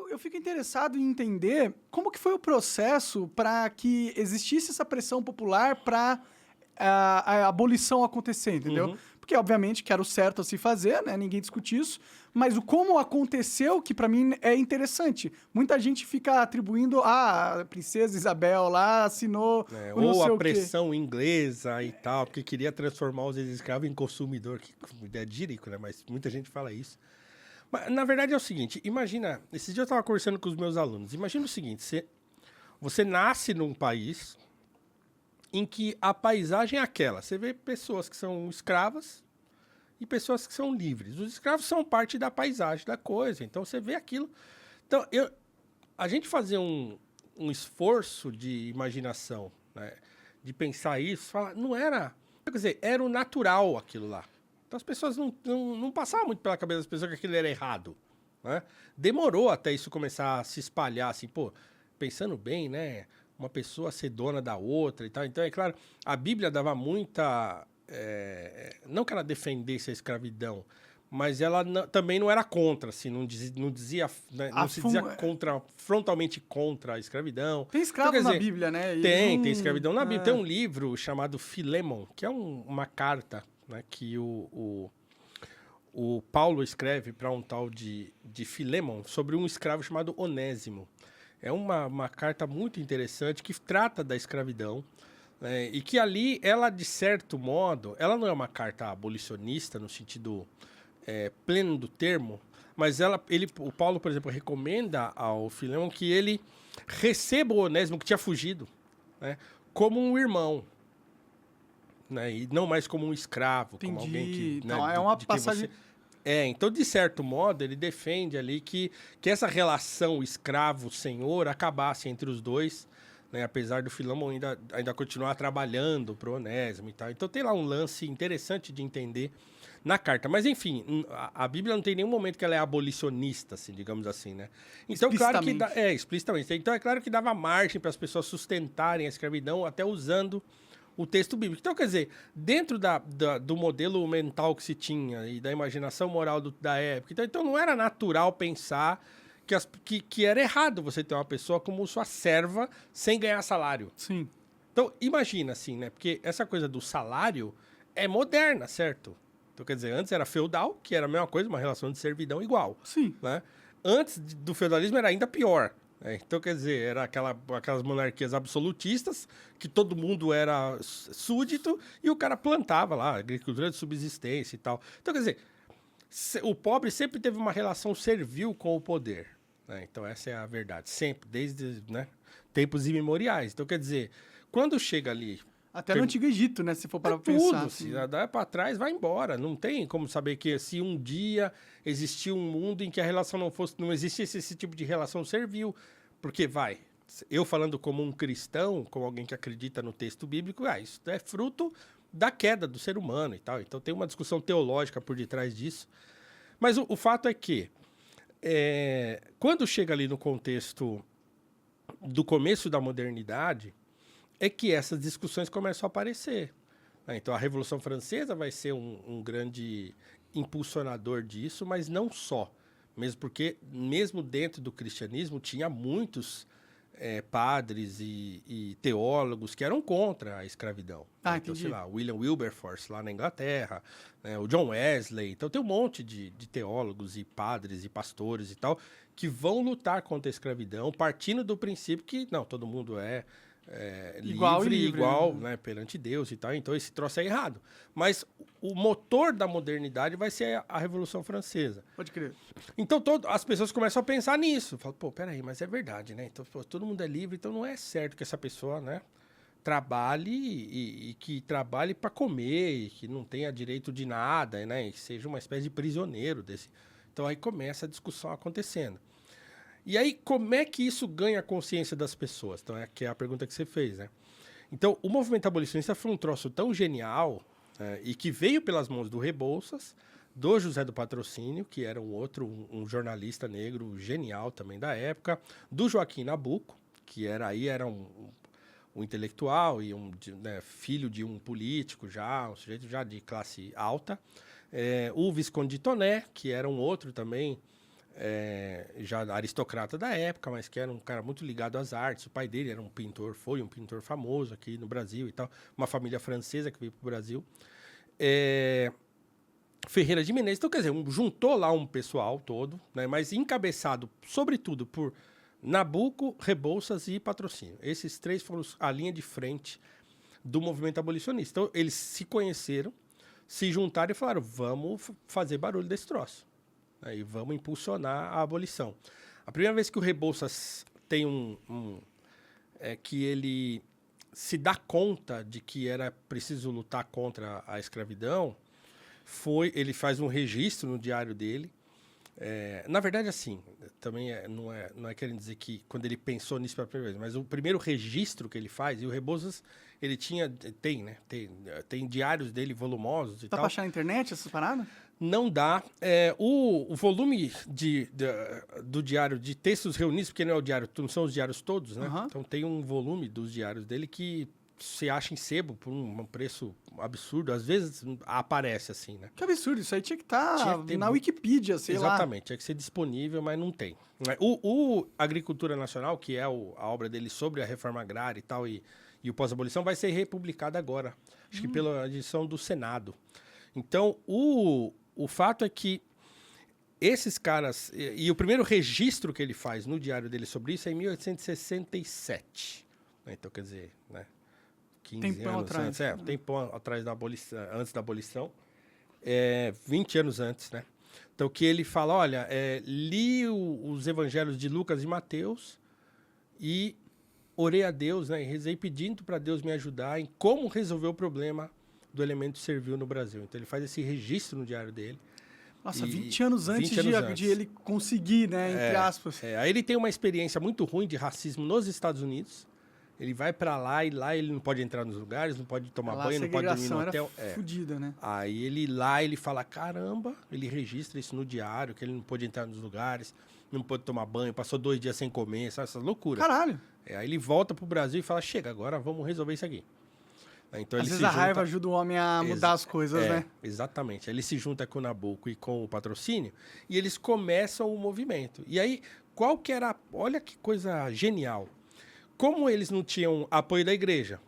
Eu fico interessado em entender como que foi o processo para que existisse essa pressão popular para a abolição acontecer, entendeu? Uhum. Porque, obviamente, que era o certo a se fazer, né? Ninguém discute isso. Mas o como aconteceu, que para mim é interessante. Muita gente fica atribuindo a princesa Isabel lá assinou o não Ou sei a o quê. pressão inglesa e tal, porque queria transformar os escravos em consumidor, que é dírico, né? Mas muita gente fala isso. Mas, na verdade, é o seguinte, imagina... Esse dia eu estava conversando com os meus alunos. Imagina o seguinte, você nasce num país em que a paisagem é aquela. Você vê pessoas que são escravas e pessoas que são livres. Os escravos são parte da paisagem da coisa, então você vê aquilo. Então, a gente fazer um esforço de imaginação, né, de pensar isso, falar, não era... Quer dizer, era o natural aquilo lá. Então as pessoas não passavam muito pela cabeça das pessoas que aquilo era errado, né? Demorou até isso começar a se espalhar, assim, pô, pensando bem, né? Uma pessoa ser dona da outra e tal. Então, é claro, a Bíblia dava muita... não que ela defendesse a escravidão, mas ela também não era contra, assim, não dizia, né, não se dizia frontalmente contra a escravidão. Tem escravo Então, quer na dizer, Bíblia, né? tem escravidão na Bíblia. Tem um livro chamado Filemon, que é uma carta, né, que o Paulo escreve para um tal de Filemon sobre um escravo chamado Onésimo. É uma carta muito interessante que trata da escravidão, né, e que ali, ela, de certo modo, ela não é uma carta abolicionista no sentido pleno do termo, mas o Paulo, por exemplo, recomenda ao Filemon que ele receba o Onésimo, que tinha fugido, né, como um irmão, né, e não mais como um escravo, Entendi. como alguém que... Então, né, é uma de quem passagem... então, de certo modo, ele defende ali que essa relação escravo-senhor acabasse entre os dois, né, apesar do Filemon ainda continuar trabalhando pro Onésimo e tal. Então, tem lá um lance interessante de entender na carta. Mas, enfim, a Bíblia não tem nenhum momento que ela é abolicionista, assim, digamos assim, né? Então, claro que... explicitamente. Então, é claro que dava margem para as pessoas sustentarem a escravidão até usando o texto bíblico. Então, quer dizer, dentro do modelo mental que se tinha e da imaginação moral da época, então não era natural pensar que era errado você ter uma pessoa como sua serva sem ganhar salário. Sim. Então, imagina assim, né? Porque essa coisa do salário é moderna, certo? Então, quer dizer, antes era feudal, que era a mesma coisa, uma relação de servidão igual. Sim. Né? Antes do feudalismo era ainda pior. Então, quer dizer, era aquelas monarquias absolutistas, que todo mundo era súdito, e o cara plantava lá, agricultura de subsistência e tal. Então, quer dizer, o pobre sempre teve uma relação servil com o poder. Né? Então, essa é a verdade. Sempre, desde, né, tempos imemoriais. Então, quer dizer, quando chega ali... Até no Antigo Egito, né? Se for para pensar. Tudo, Assim. se dá para trás, vai embora. Não tem como saber que se um dia existia um mundo em que a relação não existisse esse tipo de relação servil, porque eu falando como um cristão, como alguém que acredita no texto bíblico, isso é fruto da queda do ser humano e tal. Então tem uma discussão teológica por detrás disso. Mas o fato é que quando chega ali no contexto do começo da modernidade, é que essas discussões começam a aparecer. Então, a Revolução Francesa vai ser um grande impulsionador disso, mas não só. Mesmo porque, mesmo dentro do cristianismo, tinha muitos padres e teólogos que eram contra a escravidão. Então, sei lá, William Wilberforce, lá na Inglaterra, né, o John Wesley. Então, tem um monte de teólogos e padres e pastores e tal que vão lutar contra a escravidão, partindo do princípio que, não, todo mundo é igual, né, perante Deus e tal. Então, esse troço é errado. Mas o motor da modernidade vai ser a Revolução Francesa. Pode crer. Então, as pessoas começam a pensar nisso. Falam, pô, peraí, mas é verdade, né? Então, pô, todo mundo é livre, então não é certo que essa pessoa, né, trabalhe e que trabalhe para comer e que não tenha direito de nada, né? E seja uma espécie de prisioneiro desse. Então, aí começa a discussão acontecendo. E aí, como é que isso ganha a consciência das pessoas? Então, que é a pergunta que você fez, né? Então, o movimento abolicionista foi um troço tão genial, e que veio pelas mãos do Rebouças, do José do Patrocínio, que era um jornalista negro genial também da época, do Joaquim Nabuco, que era um intelectual e filho de um político um sujeito já de classe alta, o Visconde de Toné, que era um outro também já aristocrata da época, mas que era um cara muito ligado às artes. O pai dele era um pintor, foi um pintor famoso aqui no Brasil e tal. Uma família francesa que veio para o Brasil. Ferreira de Menezes. Então, quer dizer, juntou lá um pessoal todo, né, mas encabeçado, sobretudo, por Nabuco, Rebouças e Patrocínio. Esses três foram a linha de frente do movimento abolicionista. Então, eles se conheceram, se juntaram e falaram, vamos fazer barulho desse troço. E vamos impulsionar a abolição. A primeira vez que o Rebouças tem que ele se dá conta de que era preciso lutar contra a escravidão, ele faz um registro no diário dele. Na verdade, assim, também não é querendo dizer que quando ele pensou nisso pela primeira vez, mas o primeiro registro que ele faz, e o Rebouças, ele tem diários dele volumosos e Dá tal. pra achar na internet essas paradas? Não dá. O volume do diário de textos reunidos, porque não é o diário, não são os diários todos, né? Uhum. Então tem um volume dos diários dele que se acha em sebo por um preço absurdo. Às vezes aparece assim, né? Que absurdo, isso aí tinha que estar que ter na Wikipedia, sei lá. Exatamente, tinha que ser disponível, mas não tem. O Agricultura Nacional, que é a obra dele sobre a reforma agrária e tal, e o pós-abolição, vai ser republicado agora. Acho que pela edição do Senado. Então, o fato é que esses caras... E o primeiro registro que ele faz no diário dele sobre isso é em 1867. Então, quer dizer, né, 15 Tempão anos atrás. antes. Tempão atrás da abolição, antes da abolição. 20 anos antes, né? Então, que ele fala, olha, li os evangelhos de Lucas e Mateus e orei a Deus, né? E rezei pedindo para Deus me ajudar em como resolver o problema do elemento servil no Brasil. Então, ele faz esse registro no diário dele. Nossa, E 20 anos antes, 20 anos antes. de ele conseguir, né? Entre aspas. Aí ele tem uma experiência muito ruim de racismo nos Estados Unidos. Ele vai para lá e lá ele não pode entrar nos lugares, não pode tomar Lá banho, a não pode dormir no segregação hotel. era fodida, né? Aí ele fala, caramba, ele registra isso no diário, que ele não pôde entrar nos lugares, não pôde tomar banho, passou 2 dias sem comer, sabe, essa loucura. Caralho. Aí ele volta pro Brasil e fala, chega, agora vamos resolver isso aqui. Então, Às ele vezes se a junta... raiva ajuda o homem a mudar as coisas, né? Exatamente. Ele se junta com o Nabuco e com o Patrocínio e eles começam o movimento. E aí, qual que era... Olha que coisa genial. Como eles não tinham apoio da igreja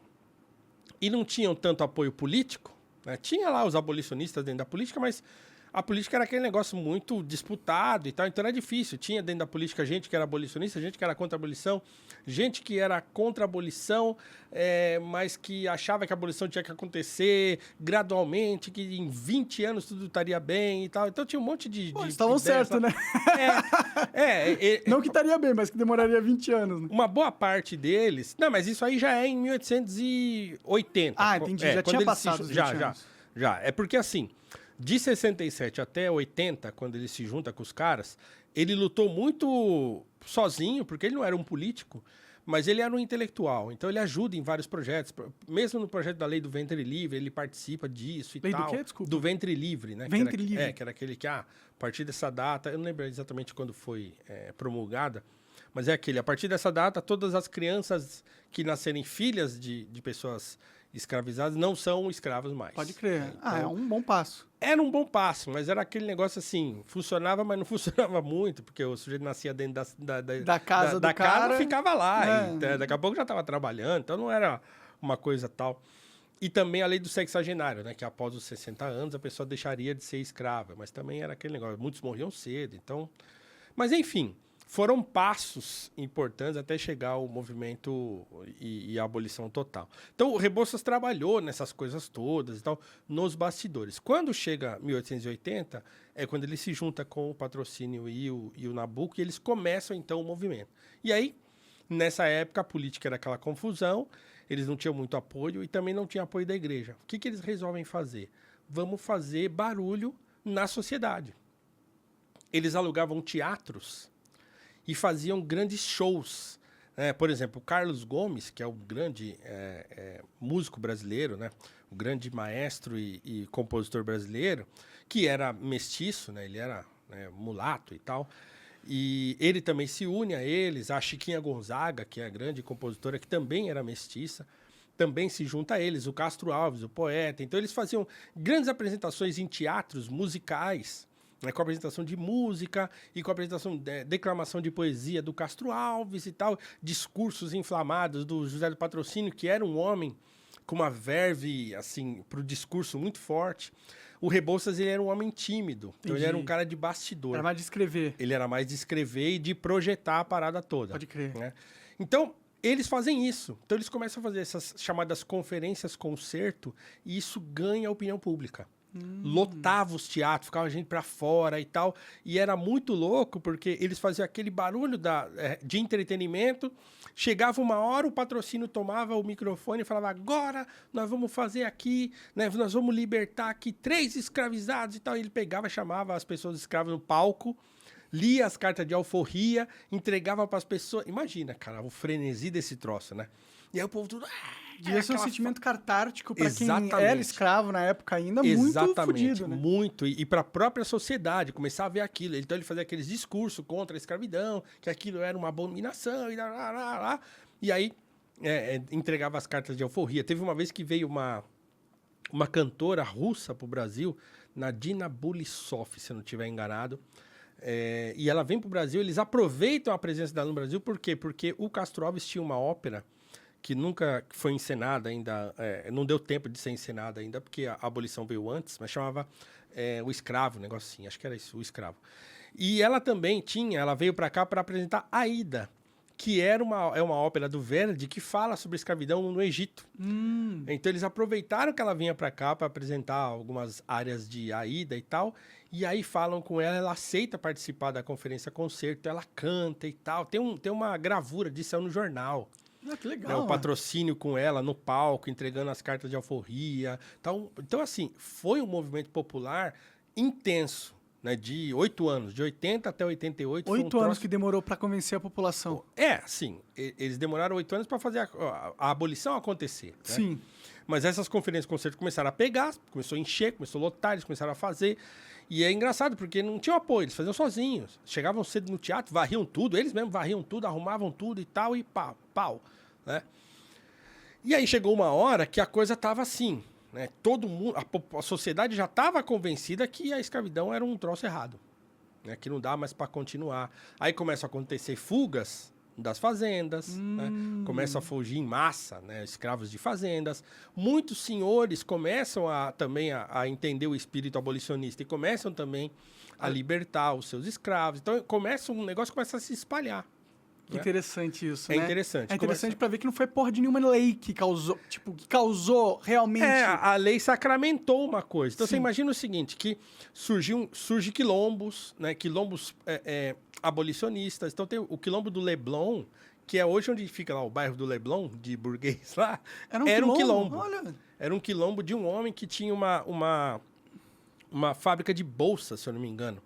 e não tinham tanto apoio político, né? Tinha lá os abolicionistas dentro da política, mas a política era aquele negócio muito disputado e tal, então era difícil. Tinha dentro da política gente que era abolicionista, gente que era contra a abolição, gente que era contra a abolição, mas que achava que a abolição tinha que acontecer gradualmente, que em 20 anos tudo estaria bem e tal. Então tinha um monte de estavam certos, né? Não que estaria bem, mas que demoraria 20 anos. Né? Uma boa parte deles... Não, mas isso aí já é em 1880. Ah, entendi. Já tinha passado os 20 anos. Já. É porque assim... De 67 até 80, quando ele se junta com os caras, ele lutou muito sozinho, porque ele não era um político, mas ele era um intelectual. Então ele ajuda em vários projetos. Mesmo no projeto da Lei do Ventre Livre, ele participa disso e Lei tal. do quê? Desculpa. Do Ventre Livre, né? Ventre Livre. Que era aquele que, a partir dessa data, eu não lembro exatamente quando foi promulgada, mas é aquele, a partir dessa data, todas as crianças que nascerem filhas de pessoas escravizadas não são escravos mais. Pode crer. Então, é um bom passo. Era um bom passo, mas era aquele negócio assim, funcionava, mas não funcionava muito, porque o sujeito nascia dentro da casa do cara, ficava lá, e daqui a pouco já estava trabalhando, então não era uma coisa tal. E também a lei do sexagenário, né, que após os 60 anos a pessoa deixaria de ser escrava, mas também era aquele negócio, muitos morriam cedo, então... Mas enfim... Foram passos importantes até chegar ao movimento e a abolição total. Então, o Rebouças trabalhou nessas coisas todas e tal, nos bastidores. Quando chega 1880, é quando ele se junta com o Patrocínio e o Nabuco, e eles começam, então, o movimento. E aí, nessa época, a política era aquela confusão, eles não tinham muito apoio e também não tinha apoio da igreja. O que eles resolvem fazer? Vamos fazer barulho na sociedade. Eles alugavam teatros e faziam grandes shows. Por exemplo, o Carlos Gomes, que é o grande músico brasileiro, né? O grande maestro e compositor brasileiro, que era mestiço, né? Ele era mulato e tal. E ele também se une a eles. A Chiquinha Gonzaga, que é a grande compositora, que também era mestiça, também se junta a eles. O Castro Alves, o poeta. Então, eles faziam grandes apresentações em teatros musicais né, com a apresentação de música e com a apresentação de declamação de poesia do Castro Alves e tal, discursos inflamados do José do Patrocínio, que era um homem com uma verve, assim, pro discurso muito forte. O Rebouças, ele era um homem tímido, então ele era um cara de bastidor. Era mais de escrever. Ele era mais de escrever e de projetar a parada toda. Pode crer. Né? Então, eles fazem isso. Então, eles começam a fazer essas chamadas conferências-concerto e isso ganha a opinião pública. Lotava os teatros, ficava gente pra fora e tal. E era muito louco, porque eles faziam aquele barulho de entretenimento. Chegava uma hora, o Patrocínio tomava o microfone e falava: agora nós vamos fazer aqui, né, nós vamos libertar aqui 3 escravizados e tal. E ele pegava, chamava as pessoas escravas no palco, lia as cartas de alforria, entregava para as pessoas. Imagina, cara, o frenesi desse troço, né? E aí o povo tudo... Devia ser um sentimento catártico para quem Exatamente. era escravo na época ainda, muito fodido, né? Muito. E para a própria sociedade começar a ver aquilo. Então ele fazia aqueles discursos contra a escravidão, que aquilo era uma abominação, e aí entregava as cartas de alforria. Teve uma vez que veio uma cantora russa para o Brasil, Nadina Bulisov, se eu não estiver enganado. E ela vem para o Brasil, eles aproveitam a presença dela no Brasil, por quê? Porque o Castro Alves tinha uma ópera que nunca foi encenada ainda, não deu tempo de ser encenada ainda, porque a abolição veio antes, mas chamava O Escravo, um negócio assim, acho que era isso, O Escravo. E ela também ela veio para cá para apresentar Aida, que é uma ópera do Verdi que fala sobre a escravidão no Egito. Então eles aproveitaram que ela vinha para cá para apresentar algumas áreas de Aida e tal, e aí falam com ela, ela aceita participar da conferência-concerto, ela canta e tal, tem uma gravura disso no jornal. Ah, que legal. Né, o patrocínio com ela no palco, entregando as cartas de alforria. Então, assim, foi um movimento popular intenso, né, de 8 anos, de 80 até 88. 8 anos que demorou para convencer a população. Sim. Eles demoraram 8 anos para fazer a abolição acontecer. Né? Sim. Mas essas conferências de concerto começaram a pegar, começou a encher, começau a lotar, eles começaram a fazer. E é engraçado, porque não tinha apoio, eles faziam sozinhos. Chegavam cedo no teatro, varriam tudo, eles mesmos varriam tudo, arrumavam tudo e tal, e pau, né? E aí chegou uma hora que a coisa estava assim, né? Todo mundo, a sociedade já estava convencida que a escravidão era um troço errado, né? Que não dá mais para continuar. Aí começam a acontecer fugas das fazendas, né? Começam a fugir em massa, né? Escravos de fazendas. Muitos senhores começam também a entender o espírito abolicionista e começam também a libertar os seus escravos. Então um negócio começa a se espalhar. Que interessante isso, né? É interessante. É interessante para ver que não foi porra de nenhuma lei que causou realmente... A lei sacramentou uma coisa. Então, Sim. você imagina o seguinte, que surge quilombos, né? Quilombos abolicionistas. Então, tem o quilombo do Leblon, que é hoje onde fica lá o bairro do Leblon, de burguês lá. Era um quilombo. Olha. Era um quilombo de um homem que tinha uma fábrica de bolsas, se eu não me engano.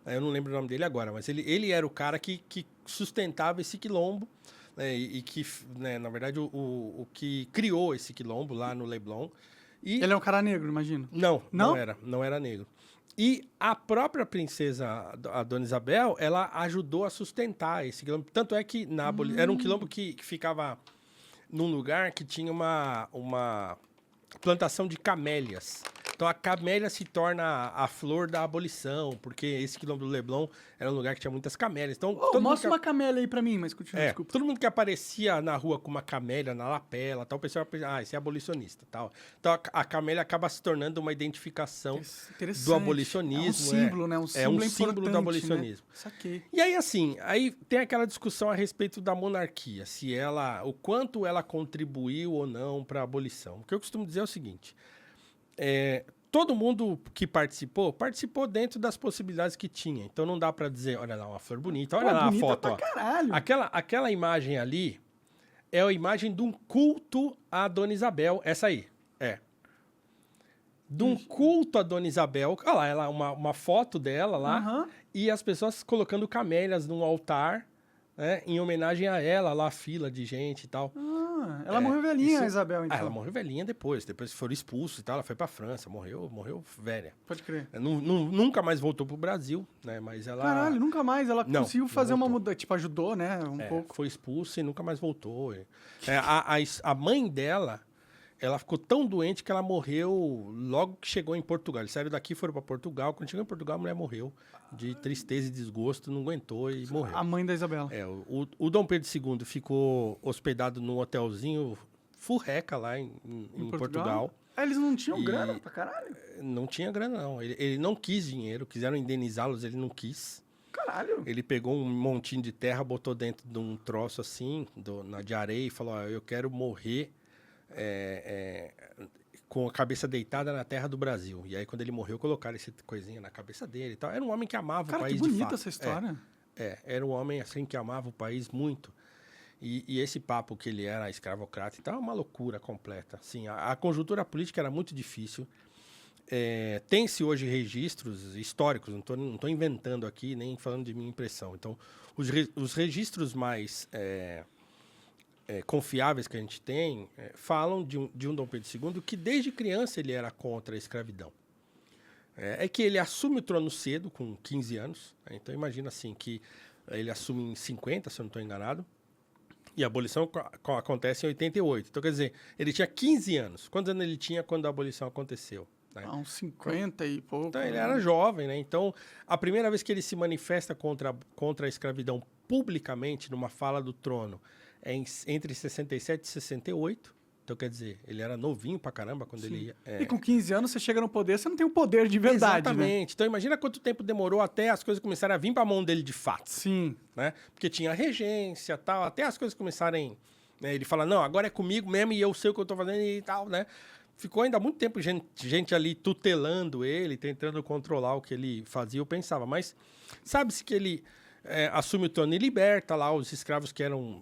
Eu não lembro o nome dele agora, mas ele era o cara que sustentava esse quilombo, né, e que, né, na verdade, o que criou esse quilombo lá no Leblon. E Ele é um cara negro, imagino. não era negro. E a própria princesa, a Dona Isabel, ela ajudou a sustentar esse quilombo. Tanto é que era um quilombo que ficava num lugar que tinha uma plantação de camélias. Então, a camélia se torna a flor da abolição, porque esse quilombo do Leblon era um lugar que tinha muitas camélias. Então, Mostra uma camélia aí pra mim, mas continua, desculpa. todo mundo que aparecia na rua com uma camélia na lapela, tal, o pessoal pensava, esse é abolicionista, tal. Então, a camélia acaba se tornando uma identificação do abolicionismo. É um símbolo, né? É um símbolo do abolicionismo. Né? Saquei. E aí, assim, tem aquela discussão a respeito da monarquia, o quanto ela contribuiu ou não para a abolição. O que eu costumo dizer é o seguinte, todo mundo que participou dentro das possibilidades que tinha. Então não dá para dizer, olha lá, uma flor bonita, olha lá a foto. Pra caralho. Aquela imagem ali é a imagem de um culto à Dona Isabel. Essa aí, de um culto à Dona Isabel. Olha lá, uma foto dela lá. E as pessoas colocando camélias num altar, né, em homenagem a ela, lá a fila de gente e tal. Ela morreu velhinha, a Isabel, então. Ela morreu velhinha depois foram expulsos e tal, ela foi pra França, morreu velha. Pode crer. Nunca mais voltou pro Brasil, né, mas ela... Caralho, nunca mais, ela conseguiu fazer uma mudança, tipo, ajudou, né, um pouco. Foi expulsa e nunca mais voltou. A mãe dela ela ficou tão doente que ela morreu logo que chegou em Portugal. Eles saíram daqui e foram para Portugal. Quando chegou em Portugal, a mulher morreu de tristeza e desgosto, não aguentou e morreu. A mãe da Isabela. O Dom Pedro II ficou hospedado num hotelzinho furreca lá em Portugal. Eles não tinham grana pra caralho? Não tinha grana, não. Ele não quis dinheiro, quiseram indenizá-los, ele não quis. Caralho. Ele pegou um montinho de terra, botou dentro de um troço assim, de areia, e falou, eu quero morrer com a cabeça deitada na terra do Brasil. E aí, quando ele morreu, colocaram essa coisinha na cabeça dele e tal. Era um homem que amava o país de fato. Que bonita essa história. Era um homem assim que amava o país muito. E esse papo que ele era escravocrata e tal, é uma loucura completa. Assim, a conjuntura política era muito difícil. Tem-se hoje registros históricos, não estou inventando aqui, nem falando de minha impressão. Então, os registros mais confiáveis que a gente tem falam de um Dom Pedro II que desde criança ele era contra a escravidão. Que ele assume o trono cedo, com 15 anos. Então, imagina assim, que ele assume em 50, se eu não estou enganado. E a abolição acontece em 88. Então, quer dizer, ele tinha 15 anos. Quantos anos ele tinha quando a abolição aconteceu? Né? Uns 50 e pouco. Então, ele era jovem, né? Então, a primeira vez que ele se manifesta contra a escravidão publicamente, numa fala do trono, é entre 67 e 68. Então, quer dizer, ele era novinho pra caramba quando ele ia... E com 15 anos, você chega no poder, você não tem o poder de verdade, Exatamente. Né? Então, imagina quanto tempo demorou até as coisas começarem a vir pra mão dele de fato. Sim. Né? Porque tinha regência e tal, até as coisas começarem... Né? Ele fala, não, agora é comigo mesmo e eu sei o que eu tô fazendo e tal, né? Ficou ainda muito tempo gente ali tutelando ele, tentando controlar o que ele fazia, eu pensava. Mas sabe-se que ele assume o trono e liberta lá os escravos que eram...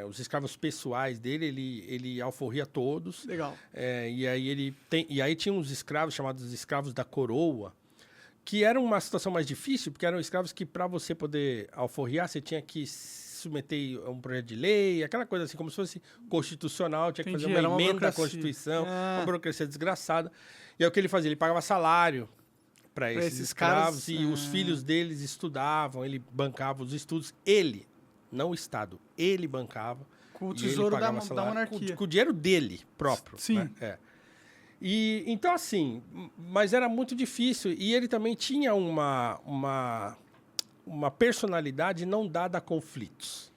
os escravos pessoais dele, ele alforria todos. Legal. E aí tinha uns escravos chamados escravos da coroa, que era uma situação mais difícil, porque eram escravos que, para você poder alforriar, você tinha que submeter a um projeto de lei, aquela coisa assim, como se fosse constitucional, tinha que fazer uma emenda à Constituição, uma burocracia desgraçada. E aí o que ele fazia? Ele pagava salário para esses escravos e os filhos deles estudavam, ele bancava os estudos. Ele, não o Estado, ele bancava. Com o tesouro da monarquia. Com o dinheiro dele próprio. Sim. Né? E, então, assim, mas era muito difícil. E ele também tinha uma personalidade não dada a conflitos.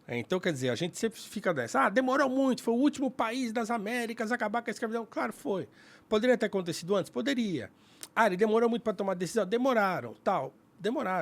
Então, quer dizer, a gente sempre fica dessa. Demorou muito, foi o último país das Américas a acabar com a escravidão. Claro, foi. Poderia ter acontecido antes? Poderia. Ele demorou muito para tomar decisão? Demoraram.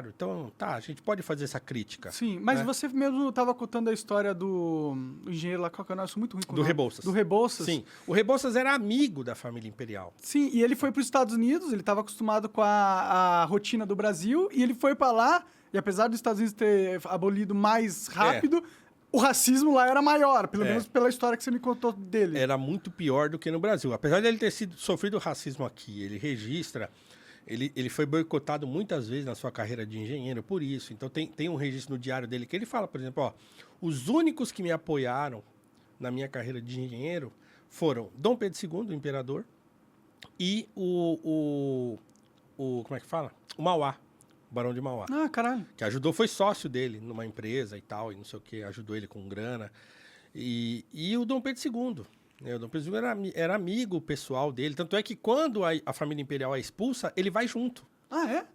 Então, a gente pode fazer essa crítica. Sim, mas você mesmo estava contando a história do engenheiro lá, qual que é o nome? Eu sou muito ruim com o nome. Rebouças. Do Rebouças. Sim, o Rebouças era amigo da família imperial. Sim, e ele foi para os Estados Unidos, ele estava acostumado com a rotina do Brasil, e ele foi para lá, e apesar dos Estados Unidos ter abolido mais rápido, o racismo lá era maior, pelo menos pela história que você me contou dele. Era muito pior do que no Brasil. Apesar de ele ter sofrido racismo aqui, ele registra... Ele foi boicotado muitas vezes na sua carreira de engenheiro por isso. Então, tem um registro no diário dele que ele fala, por exemplo, os únicos que me apoiaram na minha carreira de engenheiro foram Dom Pedro II, o imperador, e como é que fala? O Mauá, o Barão de Mauá. Caralho. Que ajudou, foi sócio dele numa empresa e tal, e não sei o que, ajudou ele com grana. E o Dom Pedro II. O Dom Pedro II era amigo pessoal dele. Tanto é que quando a família imperial é expulsa, ele vai junto.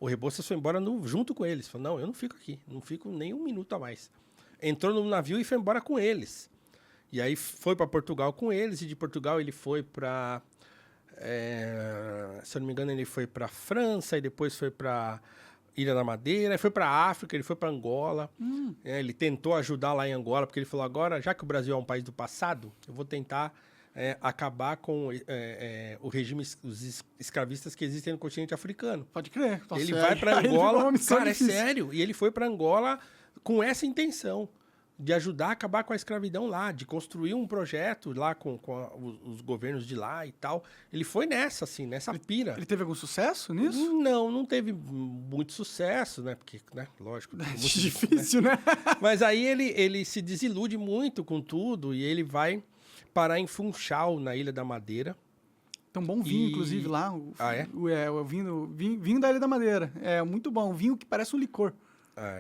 O Rebouças foi embora junto com eles. Falou, não, eu não fico aqui. Não fico nem um minuto a mais. Entrou no navio e foi embora com eles. E aí foi para Portugal com eles. E de Portugal ele foi para... se eu não me engano, ele foi para França. E depois foi para Ilha da Madeira. Foi para África. Ele foi para Angola. Ele tentou ajudar lá em Angola. Porque ele falou, agora, já que o Brasil é um país do passado, eu vou tentar... acabar com o regime, os escravistas que existem no continente africano. Pode crer. Ele vai para Angola, cara, é sério, e ele foi para Angola com essa intenção de ajudar a acabar com a escravidão lá, de construir um projeto lá com os governos de lá e tal. Ele foi nessa pira. Ele teve algum sucesso nisso? Não teve muito sucesso, né? Porque, né, lógico. É muito difícil, né? Mas aí ele se desilude muito com tudo e ele vai parar em Funchal, na Ilha da Madeira. Tem um bom vinho, inclusive, lá. O vinho da Ilha da Madeira. É muito bom. Um vinho que parece um licor.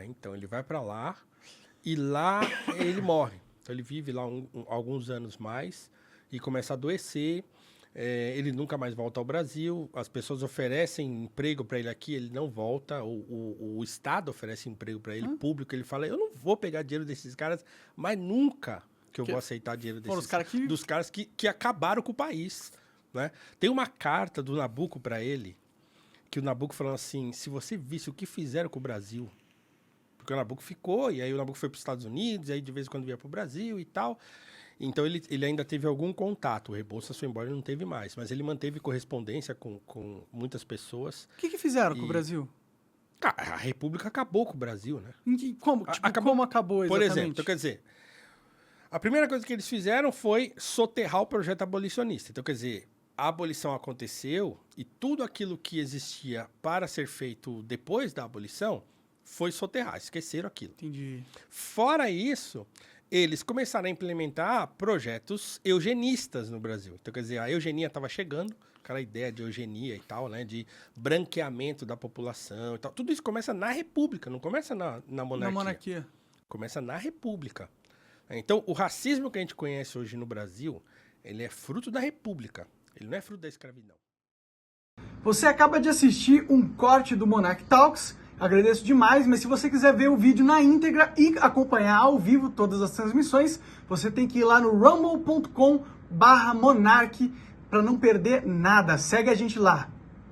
Então, ele vai para lá e lá ele morre. Então, ele vive lá alguns anos mais e começa a adoecer. Ele nunca mais volta ao Brasil. As pessoas oferecem emprego para ele aqui, ele não volta. O Estado oferece emprego para ele, público. Ele fala, eu não vou pegar dinheiro desses caras, mas nunca que eu vou aceitar dinheiro desses caras. Dos caras que acabaram com o país. Né? Tem uma carta do Nabucco para ele, que o Nabucco falou assim, se você visse o que fizeram com o Brasil, porque o Nabucco ficou, e aí o Nabucco foi para os Estados Unidos, e aí de vez em quando ia para o Brasil e tal. Então ele ainda teve algum contato, o Rebouças foi embora e não teve mais, mas ele manteve correspondência com muitas pessoas. O que fizeram com o Brasil? A República acabou com o Brasil, né? Como? Como acabou exatamente? Por exemplo, então, quer dizer, a primeira coisa que eles fizeram foi soterrar o projeto abolicionista. Então, quer dizer, a abolição aconteceu e tudo aquilo que existia para ser feito depois da abolição foi soterrar, esqueceram aquilo. Entendi. Fora isso, eles começaram a implementar projetos eugenistas no Brasil. Então, quer dizer, a eugenia estava chegando, aquela ideia de eugenia e tal, né, de branqueamento da população e tal. Tudo isso começa na República, não começa na monarquia. Na monarquia. Começa na República. Então, o racismo que a gente conhece hoje no Brasil, ele é fruto da República. Ele não é fruto da escravidão. Você acaba de assistir um corte do Monarch Talks. Agradeço demais, mas se você quiser ver o vídeo na íntegra e acompanhar ao vivo todas as transmissões, você tem que ir lá no rumble.com/monarch para não perder nada. Segue a gente lá.